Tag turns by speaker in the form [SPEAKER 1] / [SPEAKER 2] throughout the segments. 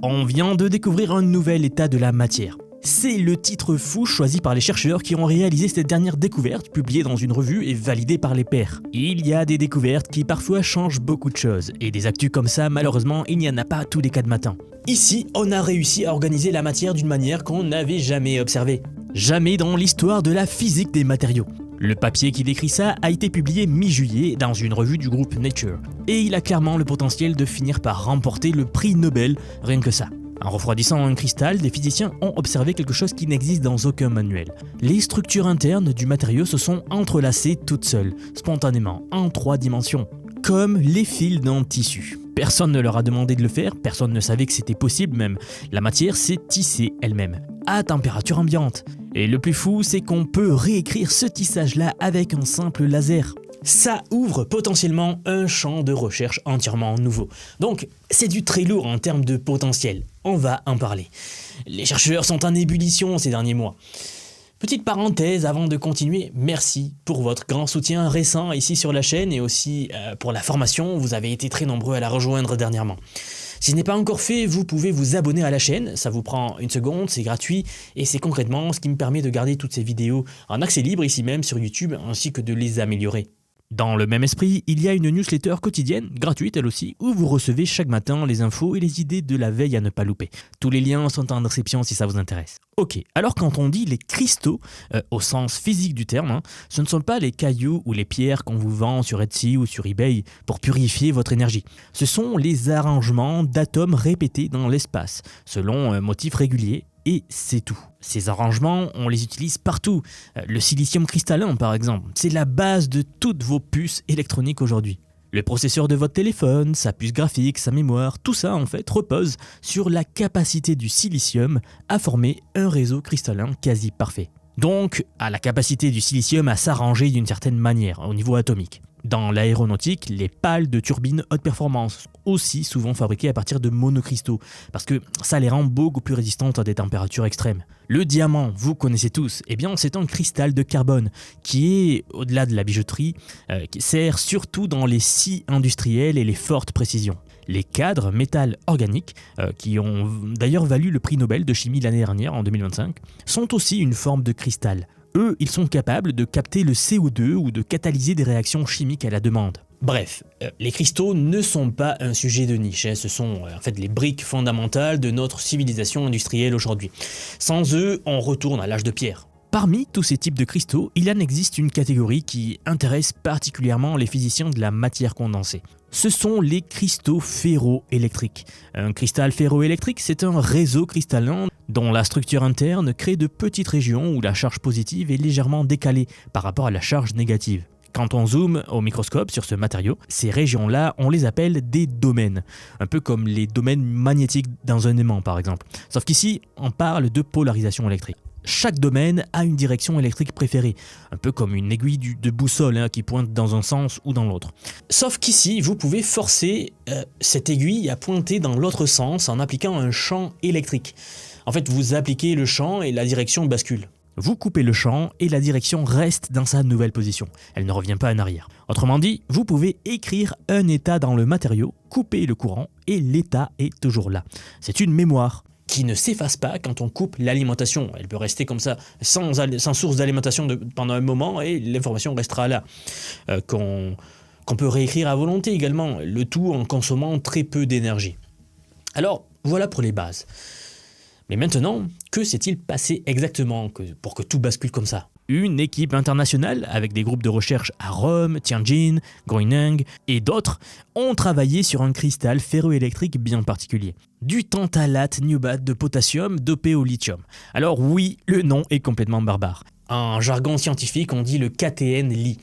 [SPEAKER 1] On vient de découvrir un nouvel état de la matière. C'est le titre fou choisi par les chercheurs qui ont réalisé cette dernière découverte, publiée dans une revue et validée par les pairs. Il y a des découvertes qui parfois changent beaucoup de choses, et des actus comme ça, malheureusement, il n'y en a pas tous les 4 matins. Ici, on a réussi à organiser la matière d'une manière qu'on n'avait jamais observée. Jamais dans l'histoire de la physique des matériaux. Le papier qui décrit ça a été publié mi-juillet dans une revue du groupe Nature, et il a clairement le potentiel de finir par remporter le prix Nobel, rien que ça. En refroidissant un cristal, des physiciens ont observé quelque chose qui n'existe dans aucun manuel. Les structures internes du matériau se sont entrelacées toutes seules, spontanément, en 3 dimensions, comme les fils d'un tissu. Personne ne leur a demandé de le faire, personne ne savait que c'était possible même. La matière s'est tissée elle-même, à température ambiante. Et le plus fou, c'est qu'on peut réécrire ce tissage-là avec un simple laser. Ça ouvre potentiellement un champ de recherche entièrement nouveau. Donc, c'est du très lourd en termes de potentiel. On va en parler. Les chercheurs sont en ébullition ces derniers mois. Petite parenthèse avant de continuer, merci pour votre grand soutien récent ici sur la chaîne et aussi pour la formation. Vous avez été très nombreux à la rejoindre dernièrement. Si ce n'est pas encore fait, vous pouvez vous abonner à la chaîne, ça vous prend 1 seconde, c'est gratuit et c'est concrètement ce qui me permet de garder toutes ces vidéos en accès libre ici même sur YouTube ainsi que de les améliorer. Dans le même esprit, il y a une newsletter quotidienne, gratuite elle aussi, où vous recevez chaque matin les infos et les idées de la veille à ne pas louper. Tous les liens sont en description si ça vous intéresse. Ok, alors quand on dit les cristaux, au sens physique du terme, ce ne sont pas les cailloux ou les pierres qu'on vous vend sur Etsy ou sur eBay pour purifier votre énergie. Ce sont les arrangements d'atomes répétés dans l'espace, selon un motif régulier. Et c'est tout. Ces arrangements, on les utilise partout. Le silicium cristallin, par exemple, c'est la base de toutes vos puces électroniques aujourd'hui. Le processeur de votre téléphone, sa puce graphique, sa mémoire, tout ça en fait repose sur la capacité du silicium à former un réseau cristallin quasi parfait. Donc, à la capacité du silicium à s'arranger d'une certaine manière au niveau atomique. Dans l'aéronautique, les pales de turbines haute performance, aussi souvent fabriquées à partir de monocristaux, parce que ça les rend beaucoup plus résistantes à des températures extrêmes. Le diamant, vous connaissez tous, eh bien c'est un cristal de carbone qui est, au-delà de la bijouterie, qui sert surtout dans les scies industriels et les fortes précisions. Les cadres métal organiques, qui ont d'ailleurs valu le prix Nobel de chimie l'année dernière, en 2025, sont aussi une forme de cristal. Eux, ils sont capables de capter le CO2 ou de catalyser des réactions chimiques à la demande. Bref, les cristaux ne sont pas un sujet de niche, ce sont en fait les briques fondamentales de notre civilisation industrielle aujourd'hui. Sans eux, on retourne à l'âge de pierre. Parmi tous ces types de cristaux, il en existe une catégorie qui intéresse particulièrement les physiciens de la matière condensée. Ce sont les cristaux ferroélectriques. Un cristal ferroélectrique, c'est un réseau cristallin dont la structure interne crée de petites régions où la charge positive est légèrement décalée par rapport à la charge négative. Quand on zoome au microscope sur ce matériau, ces régions-là, on les appelle des domaines, un peu comme les domaines magnétiques dans un aimant par exemple. Sauf qu'ici, on parle de polarisation électrique. Chaque domaine a une direction électrique préférée, un peu comme une aiguille de boussole qui pointe dans un sens ou dans l'autre. Sauf qu'ici, vous pouvez forcer cette aiguille à pointer dans l'autre sens en appliquant un champ électrique. En fait, vous appliquez le champ et la direction bascule. Vous coupez le champ et la direction reste dans sa nouvelle position. Elle ne revient pas en arrière. Autrement dit, vous pouvez écrire un état dans le matériau, couper le courant et l'état est toujours là. C'est une mémoire qui ne s'efface pas quand on coupe l'alimentation. Elle peut rester comme ça, sans source d'alimentation pendant un moment et l'information restera là. Qu'on peut réécrire à volonté également, le tout en consommant très peu d'énergie. Alors, voilà pour les bases. Mais maintenant, que s'est-il passé exactement pour que tout bascule comme ça ? Une équipe internationale, avec des groupes de recherche à Rome, Tianjin, Guineng et d'autres, ont travaillé sur un cristal ferroélectrique bien particulier. Du tantalate niobate de potassium dopé au lithium. Alors oui, le nom est complètement barbare. En jargon scientifique, on dit le KTN-Li.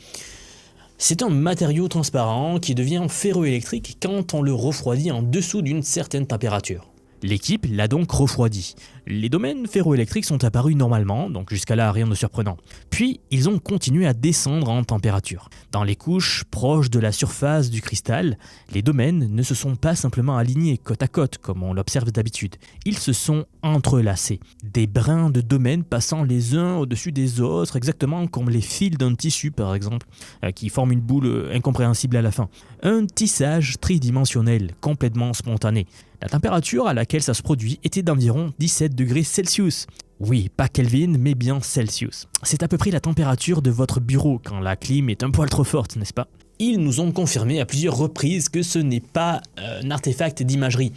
[SPEAKER 1] C'est un matériau transparent qui devient ferroélectrique quand on le refroidit en dessous d'une certaine température. L'équipe l'a donc refroidi. Les domaines ferroélectriques sont apparus normalement, donc jusqu'à là rien de surprenant. Puis ils ont continué à descendre en température. Dans les couches proches de la surface du cristal, les domaines ne se sont pas simplement alignés côte à côte comme on l'observe d'habitude. Ils se sont entrelacés. Des brins de domaines passant les uns au-dessus des autres, exactement comme les fils d'un tissu par exemple, qui forment une boule incompréhensible à la fin. Un tissage tridimensionnel, complètement spontané. La température à laquelle ça se produit était d'environ 17 degrés Celsius. Oui, pas Kelvin, mais bien Celsius. C'est à peu près la température de votre bureau quand la clim est un poil trop forte, n'est-ce pas ? Ils nous ont confirmé à plusieurs reprises que ce n'est pas un artefact d'imagerie.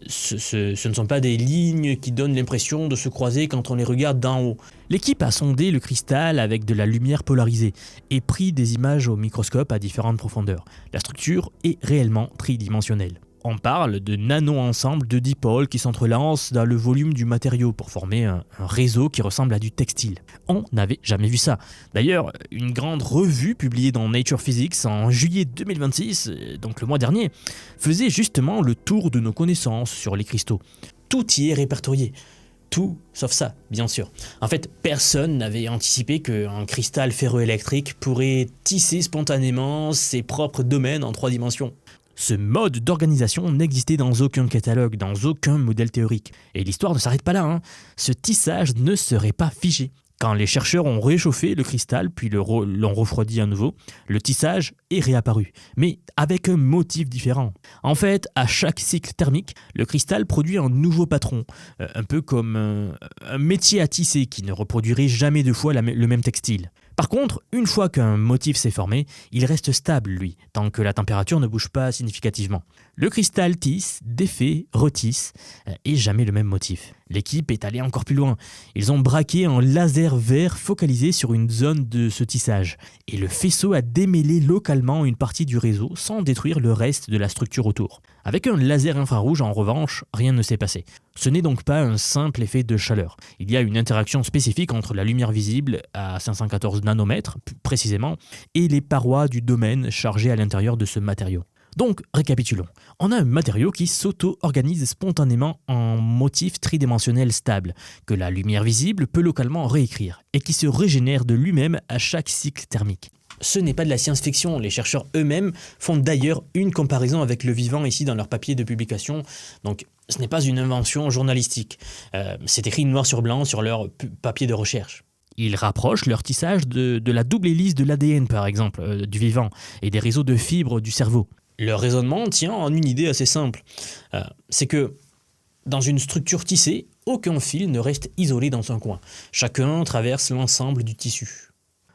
[SPEAKER 1] Ce ne sont pas des lignes qui donnent l'impression de se croiser quand on les regarde d'en haut. L'équipe a sondé le cristal avec de la lumière polarisée et pris des images au microscope à différentes profondeurs. La structure est réellement tridimensionnelle. On parle de nano-ensembles de dipôles qui s'entrelacent dans le volume du matériau pour former un réseau qui ressemble à du textile. On n'avait jamais vu ça. D'ailleurs, une grande revue publiée dans Nature Physics en juillet 2026, donc le mois dernier, faisait justement le tour de nos connaissances sur les cristaux. Tout y est répertorié. Tout sauf ça, bien sûr. En fait, personne n'avait anticipé qu'un cristal ferroélectrique pourrait tisser spontanément ses propres domaines en 3 dimensions. Ce mode d'organisation n'existait dans aucun catalogue, dans aucun modèle théorique. Et l'histoire ne s'arrête pas là, hein. Ce tissage ne serait pas figé. Quand les chercheurs ont réchauffé le cristal, puis l'ont refroidi à nouveau, le tissage est réapparu, mais avec un motif différent. En fait, à chaque cycle thermique, le cristal produit un nouveau patron, un peu comme un métier à tisser qui ne reproduirait jamais 2 fois le même textile. Par contre, une fois qu'un motif s'est formé, il reste stable, lui, tant que la température ne bouge pas significativement. Le cristal tisse, défait, retisse, et jamais le même motif. L'équipe est allée encore plus loin. Ils ont braqué un laser vert focalisé sur une zone de ce tissage, et le faisceau a démêlé localement une partie du réseau sans détruire le reste de la structure autour. Avec un laser infrarouge, en revanche, rien ne s'est passé. Ce n'est donc pas un simple effet de chaleur. Il y a une interaction spécifique entre la lumière visible à 514 nanomètres, précisément, et les parois du domaine chargées à l'intérieur de ce matériau. Donc, récapitulons. On a un matériau qui s'auto-organise spontanément en motif tridimensionnel stable, que la lumière visible peut localement réécrire, et qui se régénère de lui-même à chaque cycle thermique. Ce n'est pas de la science-fiction, les chercheurs eux-mêmes font d'ailleurs une comparaison avec le vivant ici dans leur papier de publication, donc ce n'est pas une invention journalistique, c'est écrit noir sur blanc sur leur papier de recherche. Ils rapprochent leur tissage de la double hélice de l'ADN par exemple, du vivant, et des réseaux de fibres du cerveau. Leur raisonnement tient en une idée assez simple, c'est que dans une structure tissée, aucun fil ne reste isolé dans un coin, chacun traverse l'ensemble du tissu.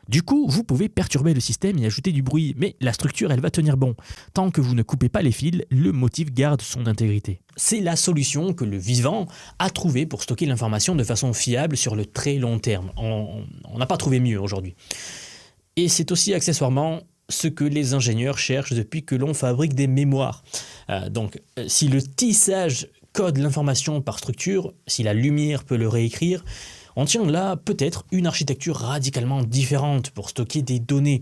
[SPEAKER 1] Du coup, vous pouvez perturber le système et ajouter du bruit, mais la structure, elle va tenir bon. Tant que vous ne coupez pas les fils, le motif garde son intégrité. C'est la solution que le vivant a trouvée pour stocker l'information de façon fiable sur le très long terme. On n'a pas trouvé mieux aujourd'hui. Et c'est aussi accessoirement ce que les ingénieurs cherchent depuis que l'on fabrique des mémoires. Donc, si le tissage code l'information par structure, si la lumière peut le réécrire, on tient là peut-être une architecture radicalement différente pour stocker des données,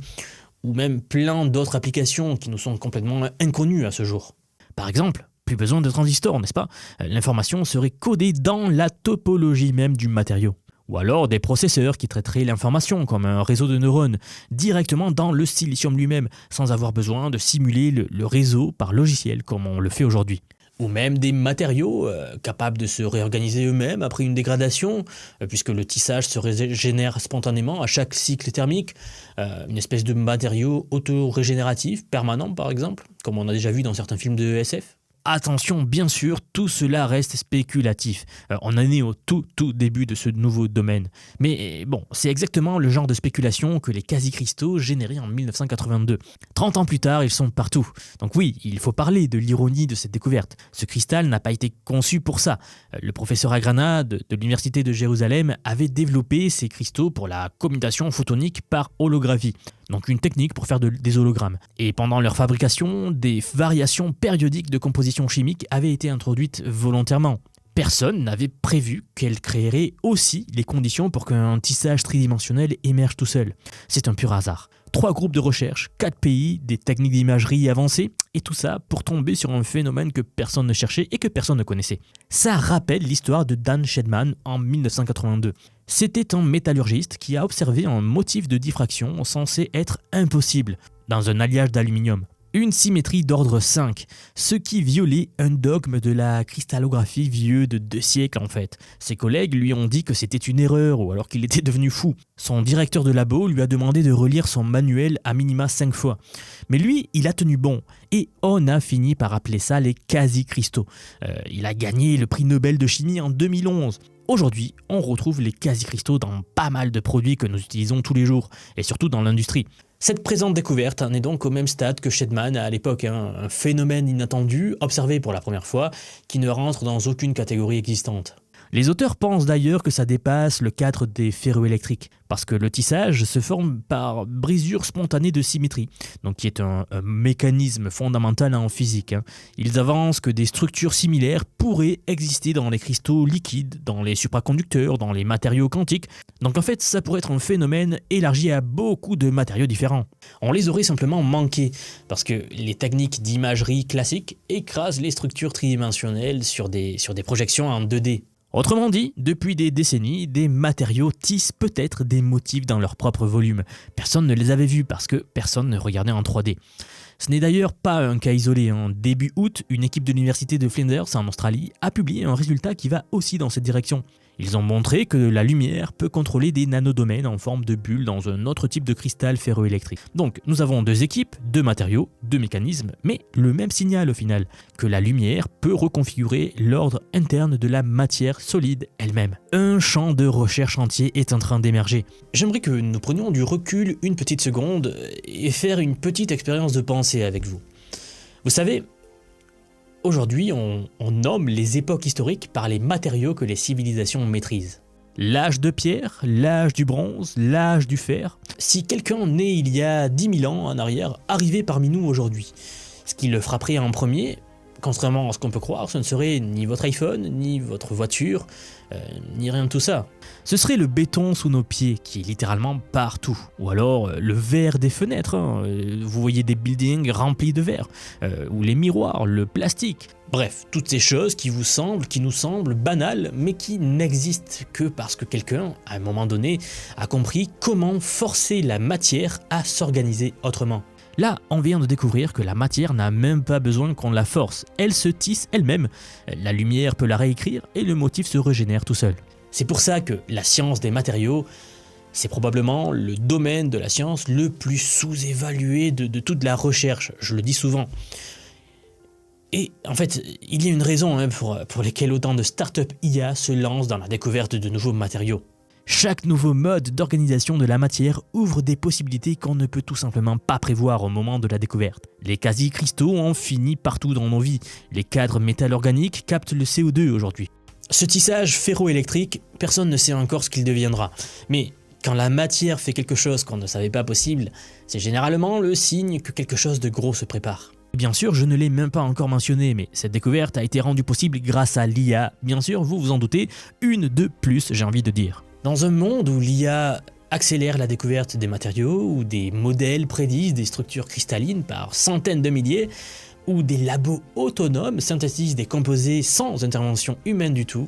[SPEAKER 1] ou même plein d'autres applications qui nous sont complètement inconnues à ce jour. Par exemple, plus besoin de transistors, n'est-ce pas ? L'information serait codée dans la topologie même du matériau. Ou alors des processeurs qui traiteraient l'information comme un réseau de neurones directement dans le silicium lui-même, sans avoir besoin de simuler le réseau par logiciel comme on le fait aujourd'hui. Ou même des matériaux capables de se réorganiser eux-mêmes après une dégradation, puisque le tissage se régénère spontanément à chaque cycle thermique, une espèce de matériau auto-régénératif permanent par exemple, comme on a déjà vu dans certains films de SF. Attention, bien sûr, tout cela reste spéculatif. On en est au tout début de ce nouveau domaine. Mais bon, c'est exactement le genre de spéculation que les quasi-cristaux généraient en 1982. 30 ans plus tard, ils sont partout. Donc oui, il faut parler de l'ironie de cette découverte. Ce cristal n'a pas été conçu pour ça. Le professeur Agrana de l'Université de Jérusalem avait développé ces cristaux pour la commutation photonique par holographie. Donc une technique pour faire des hologrammes. Et pendant leur fabrication, des variations périodiques de composition chimique avaient été introduites volontairement. Personne n'avait prévu qu'elles créeraient aussi les conditions pour qu'un tissage tridimensionnel émerge tout seul. C'est un pur hasard. 3 groupes de recherche, 4 pays, des techniques d'imagerie avancées, et tout ça pour tomber sur un phénomène que personne ne cherchait et que personne ne connaissait. Ça rappelle l'histoire de Dan Shedman en 1982. C'était un métallurgiste qui a observé un motif de diffraction censé être impossible dans un alliage d'aluminium. une symétrie d'ordre 5, ce qui violait un dogme de la cristallographie vieux de 2 siècles en fait. Ses collègues lui ont dit que c'était une erreur ou alors qu'il était devenu fou. Son directeur de labo lui a demandé de relire son manuel à minima 5 fois. Mais lui, il a tenu bon et on a fini par appeler ça les quasi-cristaux. Il a gagné le prix Nobel de chimie en 2011. Aujourd'hui, on retrouve les quasi-cristaux dans pas mal de produits que nous utilisons tous les jours, et surtout dans l'industrie. Cette présente découverte en est donc au même stade que Shedman à l'époque, un phénomène inattendu, observé pour la première fois, qui ne rentre dans aucune catégorie existante. Les auteurs pensent d'ailleurs que ça dépasse le cadre des ferroélectriques, parce que le tissage se forme par brisure spontanée de symétrie, donc qui est un mécanisme fondamental en physique. Ils avancent que des structures similaires pourraient exister dans les cristaux liquides, dans les supraconducteurs, dans les matériaux quantiques, donc en fait ça pourrait être un phénomène élargi à beaucoup de matériaux différents. On les aurait simplement manqués, parce que les techniques d'imagerie classiques écrasent les structures tridimensionnelles sur des projections en 2D. Autrement dit, depuis des décennies, des matériaux tissent peut-être des motifs dans leur propre volume. Personne ne les avait vus parce que personne ne regardait en 3D. Ce n'est d'ailleurs pas un cas isolé. En début août, une équipe de l'université de Flinders en Australie a publié un résultat qui va aussi dans cette direction. Ils ont montré que la lumière peut contrôler des nanodomaines en forme de bulles dans un autre type de cristal ferroélectrique. Donc nous avons 2 équipes, 2 matériaux, 2 mécanismes, mais le même signal au final, que la lumière peut reconfigurer l'ordre interne de la matière solide elle-même. Un champ de recherche entier est en train d'émerger. J'aimerais que nous prenions du recul une petite seconde et faire une petite expérience de pensée avec vous. Vous savez, aujourd'hui, on nomme les époques historiques par les matériaux que les civilisations maîtrisent. L'âge de pierre, l'âge du bronze, l'âge du fer. Si quelqu'un né il y a 10 000 ans en arrière arrivait parmi nous aujourd'hui, ce qui le frapperait en premier, contrairement à ce qu'on peut croire, ce ne serait ni votre iPhone, ni votre voiture, ni rien de tout ça. Ce serait le béton sous nos pieds, qui est littéralement partout. Ou alors le verre des fenêtres, vous voyez des buildings remplis de verre, ou les miroirs, le plastique. Bref, toutes ces choses qui nous semblent banales, mais qui n'existent que parce que quelqu'un, à un moment donné, a compris comment forcer la matière à s'organiser autrement. Là, on vient de découvrir que la matière n'a même pas besoin qu'on la force, elle se tisse elle-même. La lumière peut la réécrire et le motif se régénère tout seul. C'est pour ça que la science des matériaux, c'est probablement le domaine de la science le plus sous-évalué de toute la recherche, je le dis souvent. Et en fait, il y a une raison pour laquelle autant de startups IA se lancent dans la découverte de nouveaux matériaux. Chaque nouveau mode d'organisation de la matière ouvre des possibilités qu'on ne peut tout simplement pas prévoir au moment de la découverte. Les quasi-cristaux ont fini partout dans nos vies. Les cadres métal organiques captent le CO2 aujourd'hui. Ce tissage ferroélectrique, personne ne sait encore ce qu'il deviendra. Mais quand la matière fait quelque chose qu'on ne savait pas possible, c'est généralement le signe que quelque chose de gros se prépare. Bien sûr, je ne l'ai même pas encore mentionné, mais cette découverte a été rendue possible grâce à l'IA. Bien sûr, vous vous en doutez, une de plus, j'ai envie de dire. Dans un monde où l'IA accélère la découverte des matériaux, où des modèles prédisent des structures cristallines par centaines de milliers, où des labos autonomes synthétisent des composés sans intervention humaine du tout,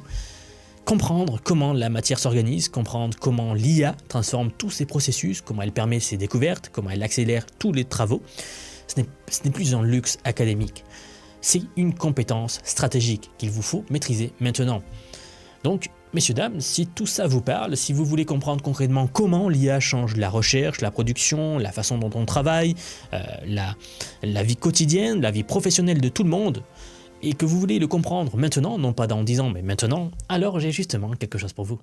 [SPEAKER 1] comprendre comment la matière s'organise, comprendre comment l'IA transforme tous ces processus, comment elle permet ses découvertes, comment elle accélère tous les travaux, ce n'est plus un luxe académique. C'est une compétence stratégique qu'il vous faut maîtriser maintenant. Donc, messieurs, dames, si tout ça vous parle, si vous voulez comprendre concrètement comment l'IA change la recherche, la production, la façon dont on travaille, la vie quotidienne, la vie professionnelle de tout le monde, et que vous voulez le comprendre maintenant, non pas dans 10 ans, mais maintenant, alors j'ai justement quelque chose pour vous.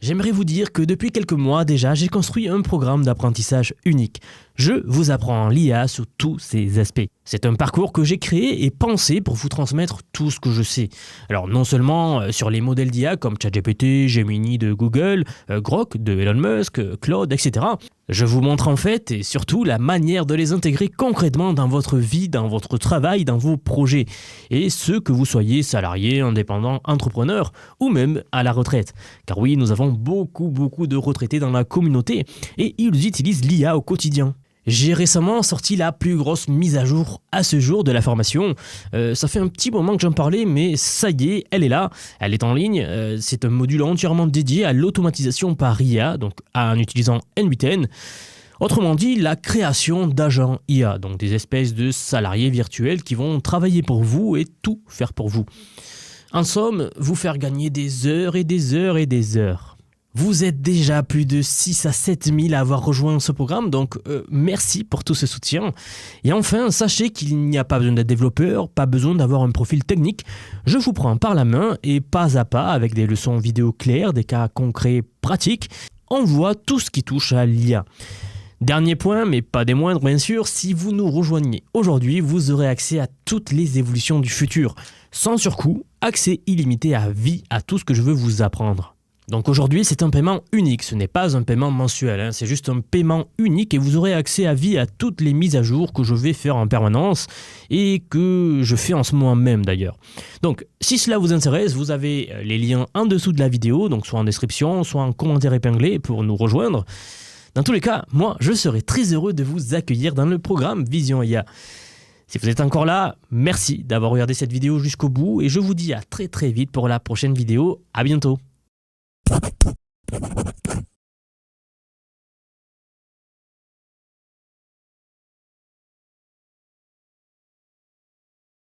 [SPEAKER 1] J'aimerais vous dire que depuis quelques mois déjà, j'ai construit un programme d'apprentissage unique. Je vous apprends l'IA sous tous ses aspects. C'est un parcours que j'ai créé et pensé pour vous transmettre tout ce que je sais. Alors non seulement sur les modèles d'IA comme ChatGPT, Gemini de Google, Grok de Elon Musk, Claude, etc. Je vous montre en fait et surtout la manière de les intégrer concrètement dans votre vie, dans votre travail, dans vos projets. Et ce que vous soyez salarié, indépendant, entrepreneur ou même à la retraite. Car oui, nous avons beaucoup de retraités dans la communauté et ils utilisent l'IA au quotidien. J'ai récemment sorti la plus grosse mise à jour à ce jour de la formation. Ça fait un petit moment que j'en parlais, mais ça y est, elle est là, elle est en ligne. C'est un module entièrement dédié à l'automatisation par IA, donc en utilisant N8N. Autrement dit, la création d'agents IA, donc des espèces de salariés virtuels qui vont travailler pour vous et tout faire pour vous. En somme, vous faire gagner des heures et des heures et des heures. Vous êtes déjà plus de 6 à 7 000 à avoir rejoint ce programme, donc merci pour tout ce soutien. Et enfin, sachez qu'il n'y a pas besoin d'être développeur, pas besoin d'avoir un profil technique. Je vous prends par la main et pas à pas, avec des leçons vidéo claires, des cas concrets pratiques, on voit tout ce qui touche à l'IA. Dernier point, mais pas des moindres bien sûr, si vous nous rejoignez aujourd'hui, vous aurez accès à toutes les évolutions du futur. Sans surcoût, accès illimité à vie à tout ce que je veux vous apprendre. Donc aujourd'hui, c'est un paiement unique, ce n'est pas un paiement mensuel, c'est juste un paiement unique et vous aurez accès à vie à toutes les mises à jour que je vais faire en permanence et que je fais en ce moment même d'ailleurs. Donc si cela vous intéresse, vous avez les liens en dessous de la vidéo, donc soit en description, soit en commentaire épinglé pour nous rejoindre. Dans tous les cas, moi, je serai très heureux de vous accueillir dans le programme Vision IA. Si vous êtes encore là, merci d'avoir regardé cette vidéo jusqu'au bout et je vous dis à très vite pour la prochaine vidéo. À bientôt.